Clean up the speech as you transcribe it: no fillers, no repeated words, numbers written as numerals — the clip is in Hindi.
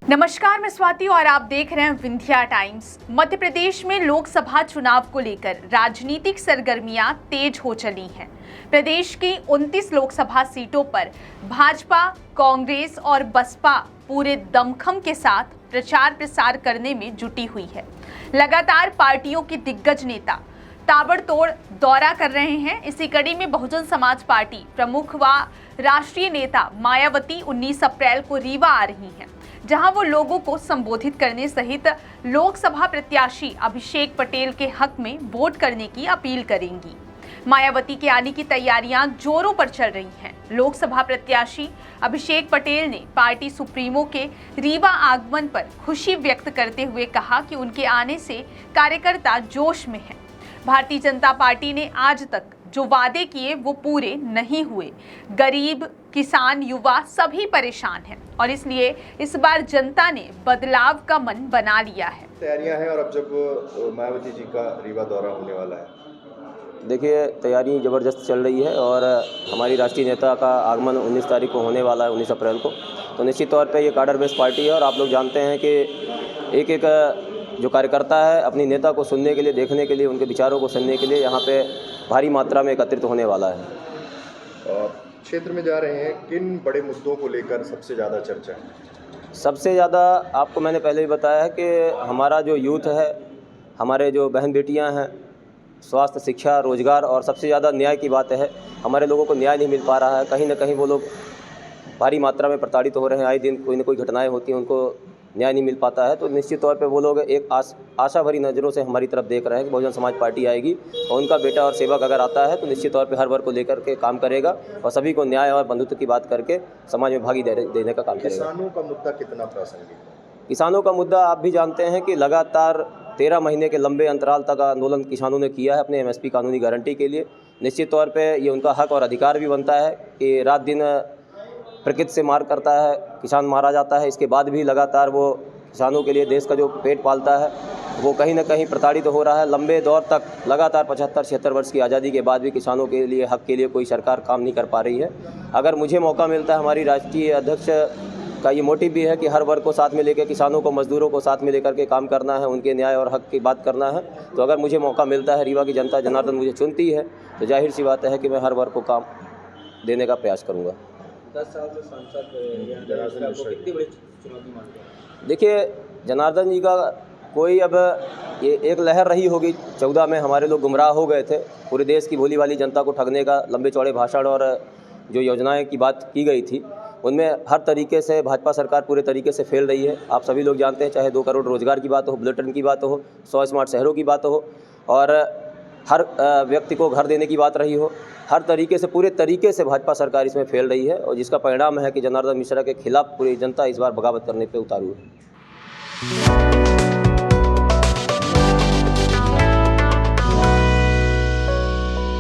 नमस्कार, मैं स्वाति और आप देख रहे हैं विंध्या टाइम्स। मध्य प्रदेश में लोकसभा चुनाव को लेकर राजनीतिक सरगर्मियां तेज हो चली हैं। प्रदेश की 29 लोकसभा सीटों पर भाजपा, कांग्रेस और बसपा पूरे दमखम के साथ प्रचार प्रसार करने में जुटी हुई है। लगातार पार्टियों के दिग्गज नेता ताबड़तोड़ दौरा कर रहे हैं। इसी कड़ी में बहुजन समाज पार्टी प्रमुख व राष्ट्रीय नेता मायावती 19 अप्रैल को रीवा आ रही हैं, जहां वो लोगों को संबोधित करने सहित लोकसभा प्रत्याशी अभिषेक पटेल के हक में वोट करने की अपील करेंगी। मायावती के आने की तैयारियां जोरों पर चल रही हैं। लोकसभा प्रत्याशी अभिषेक पटेल ने पार्टी सुप्रीमो के रीवा आगमन पर खुशी व्यक्त करते हुए कहा कि उनके आने से कार्यकर्ता जोश में हैं। भारतीय जनता पार्टी ने आज तक जो वादे किए वो पूरे नहीं हुए। गरीब, किसान, युवा सभी परेशान हैं और इसलिए इस बार जनता ने बदलाव का मन बना लिया है। तैयारियां हैं और अब जब मायावती जी का रीवा दौरा होने वाला है, देखिए तैयारी ज़बरदस्त चल रही है और हमारी राष्ट्रीय नेता का आगमन 19 तारीख को होने वाला है, 19 अप्रैल को। तो निश्चित तौर पे ये काडर बेस्ड पार्टी है और आप लोग जानते हैं कि एक एक जो कार्यकर्ता है अपनी नेता को सुनने के लिए, देखने के लिए, उनके विचारों को सुनने के लिए यहाँ पे भारी मात्रा में एकत्रित होने वाला है। क्षेत्र में जा रहे हैं, किन बड़े मुद्दों को लेकर सबसे ज़्यादा चर्चा है? सबसे ज़्यादा आपको मैंने पहले ही बताया है कि हमारा जो यूथ है, हमारे जो बहन बेटियां हैं, स्वास्थ्य, शिक्षा, रोजगार और सबसे ज़्यादा न्याय की बात है। हमारे लोगों को न्याय नहीं मिल पा रहा है। कहीं ना कहीं वो लोग भारी मात्रा में प्रताड़ित हो रहे हैं। आए दिन कोई ना कोई घटनाएं होती हैं, उनको न्याय नहीं मिल पाता है। तो निश्चित तौर पे वो लोग एक आशा भरी नज़रों से हमारी तरफ देख रहे हैं कि बहुजन समाज पार्टी आएगी और उनका बेटा और सेवक अगर आता है तो निश्चित तौर पे हर वर्ग को लेकर के काम करेगा और सभी को न्याय और बंधुत्व की बात करके समाज में भागीदारी देने का काम करेगा। किसानों का मुद्दा कितना प्रासंगिक है? किसानों का मुद्दा आप भी जानते हैं कि लगातार 13 महीने के लंबे अंतराल तक आंदोलन किसानों ने किया है अपने MSP कानूनी गारंटी के लिए। निश्चित तौर पे ये उनका हक और अधिकार भी बनता है कि रात दिन प्रकृति से मार करता है, किसान मारा जाता है, इसके बाद भी लगातार वो किसानों के लिए देश का जो पेट पालता है वो कहीं ना कहीं प्रताड़ित हो रहा है। लंबे दौर तक लगातार 75-76 वर्ष की आज़ादी के बाद भी किसानों के लिए, हक के लिए कोई सरकार काम नहीं कर पा रही है। अगर मुझे मौका मिलता है, हमारी राष्ट्रीय अध्यक्ष का ये मोटिव भी है कि हर वर्ग को साथ में लेकर, किसानों को, मजदूरों को साथ में लेकर के काम करना है, उनके न्याय और हक की बात करना है। तो अगर मुझे मौका मिलता है, रीवा की जनता जनार्दन मुझे चुनती है, तो जाहिर सी बात है कि मैं हर वर्ग को काम देने का प्रयास करूँगा। 10 साल से सांसद कितनी बड़ी चुनौती मानते हैं? देखिए, जनार्दन जी का कोई अब ये एक लहर रही होगी 14 में, हमारे लोग गुमराह हो गए थे। पूरे देश की भोली वाली जनता को ठगने का लंबे चौड़े भाषण और जो योजनाएं की बात की गई थी, उनमें हर तरीके से भाजपा सरकार पूरे तरीके से फेल रही है। आप सभी लोग जानते हैं, चाहे 2 करोड़ रोजगार की बात हो, बुलेटिन की बात हो, 100 स्मार्ट शहरों की बात हो और हर व्यक्ति को घर देने की बात रही हो, हर तरीके से, पूरे तरीके से भाजपा सरकार इसमें फेल रही है और जिसका परिणाम है कि जनार्दन मिश्रा के खिलाफ पूरी जनता इस बार बगावत करने पर उतारू है।